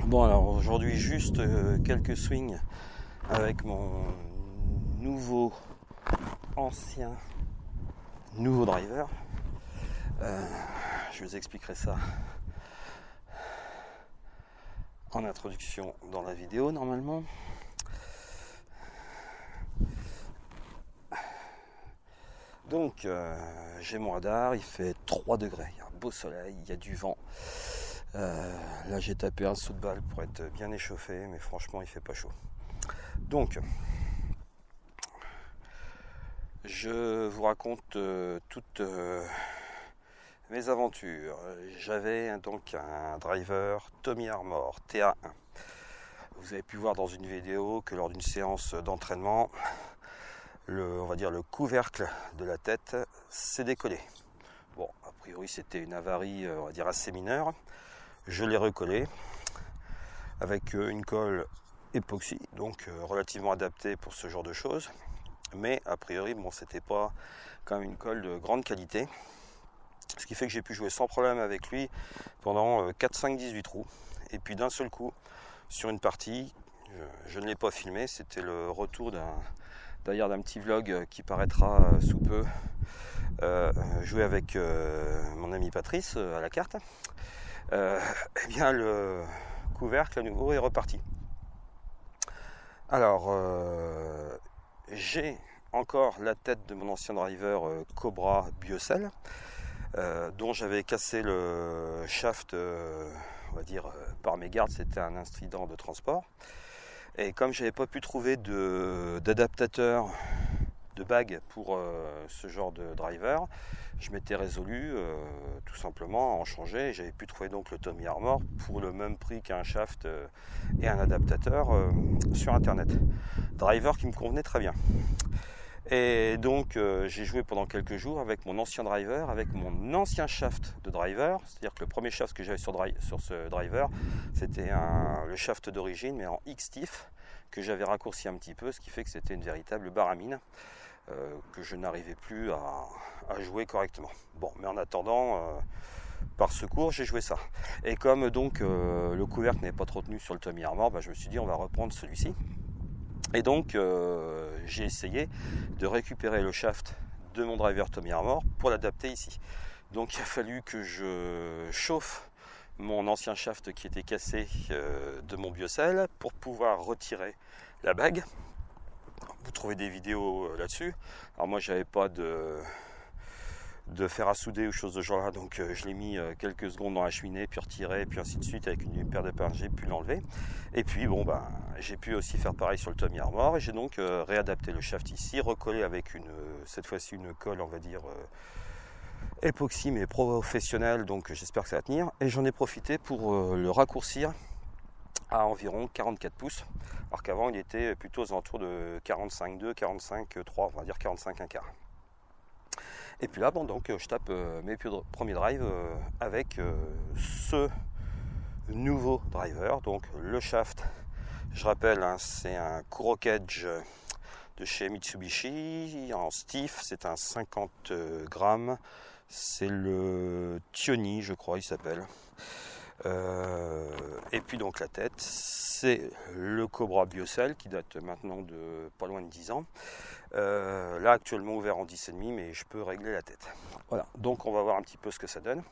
Bon, alors aujourd'hui juste quelques swings avec mon nouveau ancien nouveau driver. Je vous expliquerai ça en introduction dans la vidéo normalement. Donc j'ai mon radar, il fait 3 degrés, il y a un beau soleil, il y a du vent. Là j'ai tapé un saut de balle pour être bien échauffé, mais franchement il fait pas chaud. Donc je vous raconte toutes mes aventures. J'avais donc un driver Tommy Armour TA1. Vous avez pu voir dans une vidéo que lors d'une séance d'entraînement, on va dire le couvercle de la tête s'est décollé. Bon, a priori c'était une avarie, on va dire assez mineure. Je l'ai recollé avec une colle époxy, donc relativement adaptée pour ce genre de choses. Mais a priori, bon, c'était pas quand même une colle de grande qualité. Ce qui fait que j'ai pu jouer sans problème avec lui pendant 4, 5, 18 trous. Et puis d'un seul coup, sur une partie, je ne l'ai pas filmé, c'était le retour d'ailleurs d'un petit vlog qui paraîtra sous peu, joué avec mon ami Patrice à la carte. Eh bien le couvercle à nouveau est reparti. Alors j'ai encore la tête de mon ancien driver Cobra Biocell, dont j'avais cassé le shaft, on va dire par mégarde, c'était un incident de transport. Et comme j'avais pas pu trouver d'adaptateur de bague pour ce genre de driver, je m'étais résolu tout simplement à en changer. J'avais pu trouver donc le Tommy Armour pour le même prix qu'un shaft et un adaptateur sur internet. Driver qui me convenait très bien. Et donc j'ai joué pendant quelques jours avec mon ancien driver, avec mon ancien shaft de driver. C'est-à-dire que le premier shaft que j'avais sur ce driver, c'était le shaft d'origine mais en X-Stiff, que j'avais raccourci un petit peu, ce qui fait que c'était une véritable baramine que je n'arrivais plus à jouer correctement. Bon, mais en attendant, par secours, j'ai joué ça. Et comme donc le couvercle n'est pas trop tenu sur le Tommy Armour, je me suis dit on va reprendre celui-ci. Et donc j'ai essayé de récupérer le shaft de mon driver Tommy Armour pour l'adapter ici. Donc il a fallu que je chauffe mon ancien shaft qui était cassé de mon Biocell pour pouvoir retirer la bague. Vous trouvez des vidéos là-dessus. Alors moi j'avais pas de fer à souder ou choses de genre là, donc je l'ai mis quelques secondes dans la cheminée, puis retiré, puis ainsi de suite avec une paire de pinces, j'ai pu l'enlever. Et puis bon j'ai pu aussi faire pareil sur le Tommy Armour et j'ai donc réadapté le shaft ici, recollé avec cette fois-ci une colle, on va dire époxy mais professionnelle, donc j'espère que ça va tenir. Et j'en ai profité pour le raccourcir à environ 44 pouces, alors qu'avant il était plutôt aux alentours de 45,2, 45,3, on va dire 45 un quart. Et puis là, donc je tape mes premiers drives avec ce nouveau driver, donc le shaft. Je rappelle, c'est un Kurokedge de chez Mitsubishi en stiff, c'est un 50 grammes, c'est le Tioni, je crois, il s'appelle. Et puis donc la tête, c'est le Cobra Biocell qui date maintenant de pas loin de 10 ans. Là actuellement ouvert en 10,5, mais je peux régler la tête. Voilà, donc on va voir un petit peu ce que ça donne.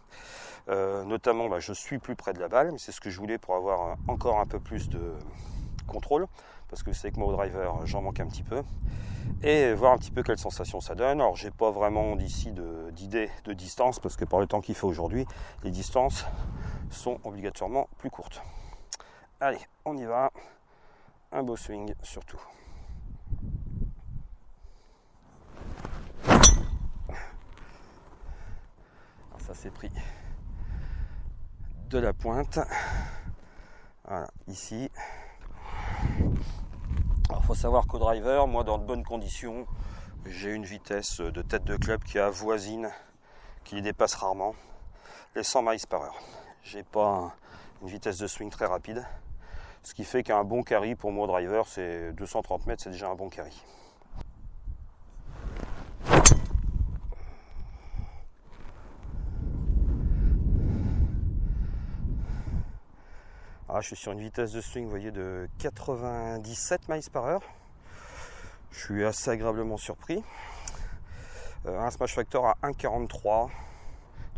Notamment, je suis plus près de la balle, mais c'est ce que je voulais pour avoir encore un peu plus de contrôle, parce que c'est que moi au driver, j'en manque un petit peu. Et voir un petit peu quelle sensation ça donne. Alors j'ai pas vraiment d'idée de distance, parce que par le temps qu'il fait aujourd'hui, les distances sont obligatoirement plus courtes. Allez, on y va. Un beau swing surtout. Alors ça s'est pris de la pointe. Voilà, ici. Alors il faut savoir qu'au driver, moi dans de bonnes conditions, j'ai une vitesse de tête de club qui avoisine, qui dépasse rarement les 100 miles par heure. J'ai pas une vitesse de swing très rapide, ce qui fait qu'un bon carry pour moi au driver, c'est 230 mètres, c'est déjà un bon carry. Alors Ah, je suis sur une vitesse de swing, vous voyez, de 97 miles par heure. Je suis assez agréablement surpris. Un smash factor à 1,43.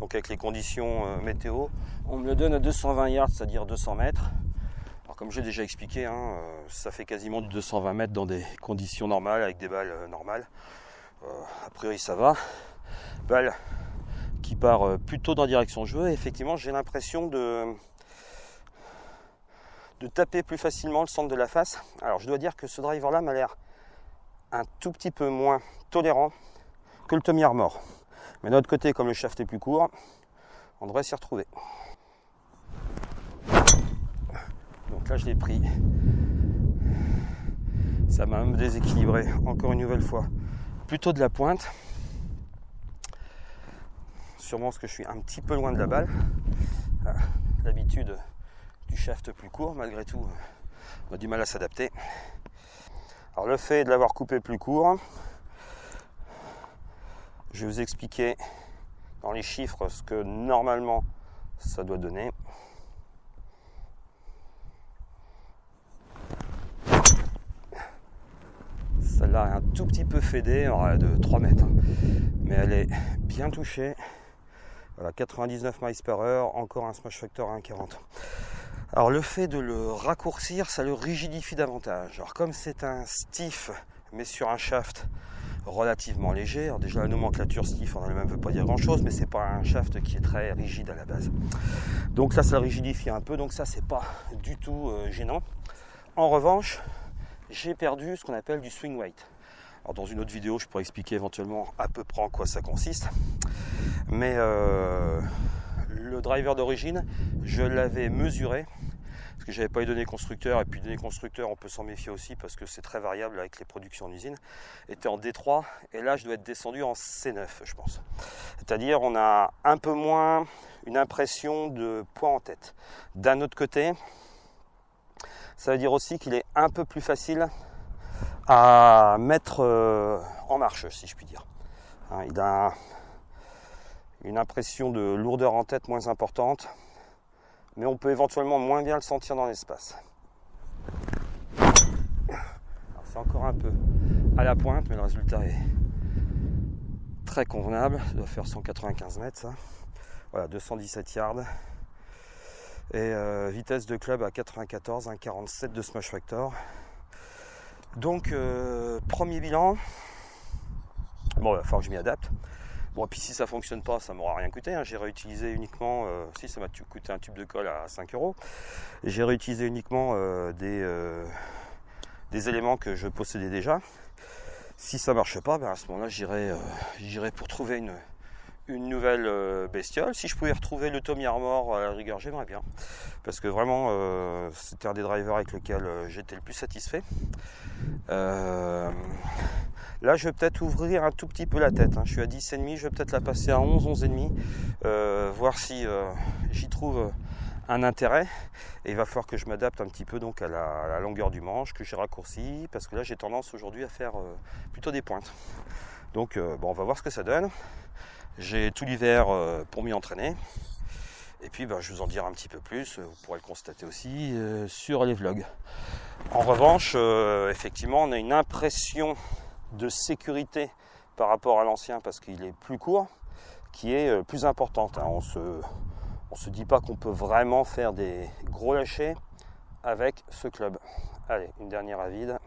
Donc avec les conditions météo, on me le donne à 220 yards, c'est-à-dire 200 mètres. Alors comme j'ai déjà expliqué, ça fait quasiment du 220 mètres dans des conditions normales, avec des balles normales. A priori ça va. Balle qui part plutôt dans la direction jeu. Et effectivement, j'ai l'impression de taper plus facilement le centre de la face. Alors je dois dire que ce driver là m'a l'air un tout petit peu moins tolérant que le Tommy Armor, mais de l'autre côté, comme le shaft est plus court, on devrait s'y retrouver. Donc là je l'ai pris, ça m'a même déséquilibré encore une nouvelle fois, plutôt de la pointe, sûrement parce que je suis un petit peu loin de la balle. L'habitude du shaft plus court, malgré tout, on a du mal à s'adapter. Alors le fait de l'avoir coupé plus court, je vais vous expliquer dans les chiffres ce que normalement ça doit donner. Celle-là est un tout petit peu fédée, de 3 mètres, mais elle est bien touchée. Voilà, 99 miles par heure, encore un smash factor à 1,40. Alors le fait de le raccourcir, ça le rigidifie davantage. Alors comme c'est un stiff, mais sur un shaft relativement léger, alors déjà la nomenclature stiff en elle-même ne veut pas dire grand chose, mais c'est pas un shaft qui est très rigide à la base. Donc là ça le rigidifie un peu, donc ça c'est pas du tout gênant. En revanche, j'ai perdu ce qu'on appelle du swing weight. Alors dans une autre vidéo, je pourrais expliquer éventuellement à peu près en quoi ça consiste. Mais le driver d'origine, je l'avais mesuré, parce que j'avais pas eu donné constructeur, et puis donné constructeur, on peut s'en méfier aussi, parce que c'est très variable avec les productions en usine, était en D3, et là je dois être descendu en C9, je pense. C'est-à-dire on a un peu moins une impression de poids en tête. D'un autre côté, ça veut dire aussi qu'il est un peu plus facile à mettre en marche, si je puis dire. Il a une impression de lourdeur en tête moins importante, mais on peut éventuellement moins bien le sentir dans l'espace. C'est encore un peu à la pointe, mais le résultat est très convenable. Ça doit faire 195 mètres, ça. Voilà, 217 yards. Et vitesse de club à 94, 1,47 de smash factor. Donc, premier bilan. Bon, il va falloir que je m'y adapte. Bon, et puis si ça ne fonctionne pas, ça ne m'aura rien coûté. J'ai réutilisé uniquement, si ça m'a coûté un tube de colle à 5 €. Et j'ai réutilisé uniquement des éléments que je possédais déjà. Si ça ne marche pas, à ce moment-là, j'irai pour trouver une nouvelle bestiole. Si je pouvais retrouver le Tommy Armor à la rigueur, j'aimerais bien. Parce que vraiment, c'était un des drivers avec lequel j'étais le plus satisfait. Là, je vais peut-être ouvrir un tout petit peu la tête. Je suis à 10,5, je vais peut-être la passer à 11, 11,5, voir si j'y trouve un intérêt. Et il va falloir que je m'adapte un petit peu donc à la longueur du manche, que j'ai raccourci, parce que là, j'ai tendance aujourd'hui à faire plutôt des pointes. Donc, on va voir ce que ça donne. J'ai tout l'hiver pour m'y entraîner. Et puis, je vous en dirai un petit peu plus. Vous pourrez le constater aussi sur les vlogs. En revanche, effectivement, on a une impression de sécurité par rapport à l'ancien parce qu'il est plus court, qui est plus importante. On se dit pas qu'on peut vraiment faire des gros lâchers avec ce club. Allez, une dernière à vide.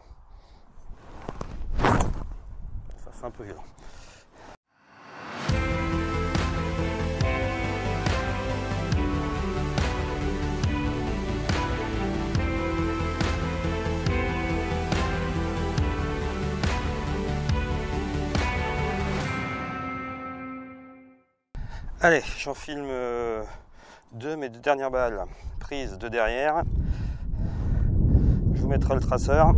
Ça c'est un peu violent. Allez, j'en filme mes deux dernières balles prises de derrière. Je vous mettrai le traceur.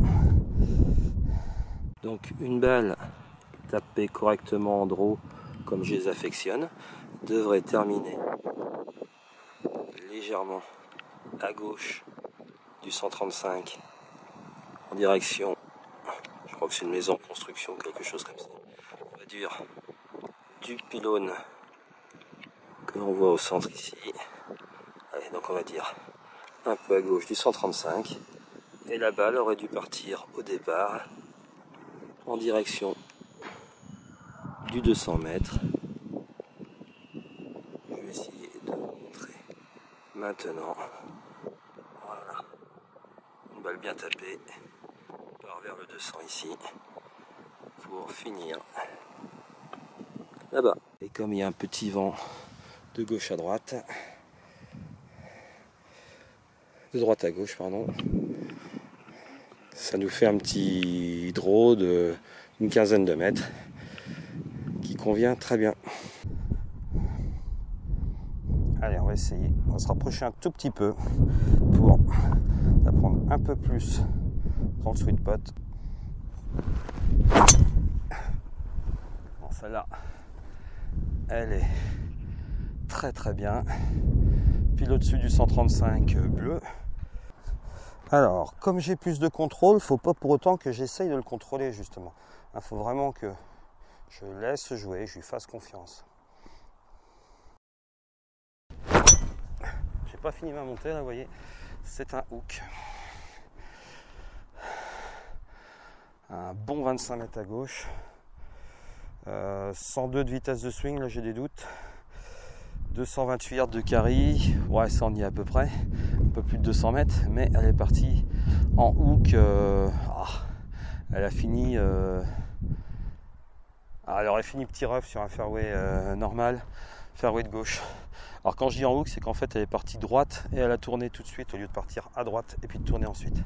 Donc une balle tapée correctement en draw comme je les affectionne devrait terminer légèrement à gauche du 135 en direction, je crois que c'est une maison en construction, quelque chose comme ça, on va dire du pylône que l'on voit au centre ici. Allez, donc on va dire un peu à gauche du 135. Et la balle aurait dû partir au départ en direction du 200 mètres. Je vais essayer de vous montrer maintenant. Voilà. Une balle bien tapée. On part vers le 200 ici. Pour finir là-bas. Et comme il y a un petit vent de gauche à droite, de droite à gauche, pardon, ça nous fait un petit draw d'une quinzaine de mètres qui convient très bien. Allez, on va essayer. On va se rapprocher un tout petit peu pour la prendre un peu plus dans le sweet spot. Bon, celle-là, elle est très très bien. Puis au-dessus du 135 bleu. Alors, comme j'ai plus de contrôle, faut pas pour autant que j'essaye de le contrôler justement. Il faut vraiment que je laisse jouer, je lui fasse confiance. J'ai pas fini ma montée là, vous voyez, c'est un hook. Un bon 25 mètres à gauche. 102 de vitesse de swing, là j'ai des doutes. 228 yards de carry, ouais ça en y est à peu près, un peu plus de 200 mètres, mais elle est partie en hook, elle a fini, elle aurait fini petit rough sur un fairway normal, fairway de gauche. Alors quand je dis en hook, c'est qu'en fait elle est partie droite et elle a tourné tout de suite au lieu de partir à droite et puis de tourner ensuite.